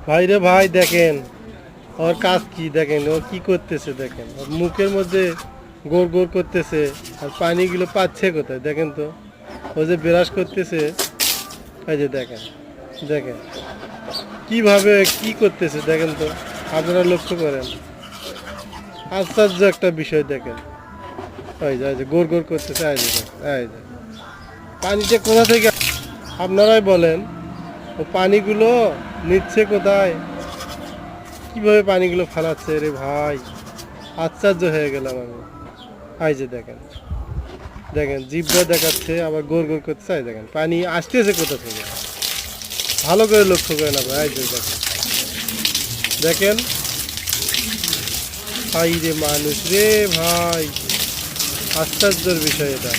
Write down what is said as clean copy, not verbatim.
ভাই রে ভাই, দেখেন ওর কাজ কি, দেখেন ও কি করতেছে, দেখেন ওর মুখের মধ্যে গোড় গোড় করতেছে। আর পানিগুলো পাচ্ছে কোথায় দেখেন তো। ও যে ব্রাশ করতেছে, এই যে দেখেন, দেখেন কিভাবে কি করতেছে দেখেন তো, আপনারা লক্ষ্য করেন। আশ্চর্য একটা বিষয় দেখেন। এই যে গোড় গোড় করতেছে, এই যে দেখেন, এই যে পানিটা কোথা থেকে আপনারাই বলেন। ও পানিগুলো নিচ্ছে কোথায়, কিভাবে পানিগুলো ফালাচ্ছে রে ভাই, আশ্চর্য হয়ে গেলাম আমি। এই যে দেখেন, দেখেন জিভটা দেখাচ্ছে, আবার গোড় গোড় করতে চাই, দেখেন পানি আসতেছে কোথা থেকে, ভালো করে লক্ষ্য করেন আপনার। এই যে দেখেন, দেখেন ভাই রে মানুষ রে ভাই, আশ্চর্যের বিষয় এটা।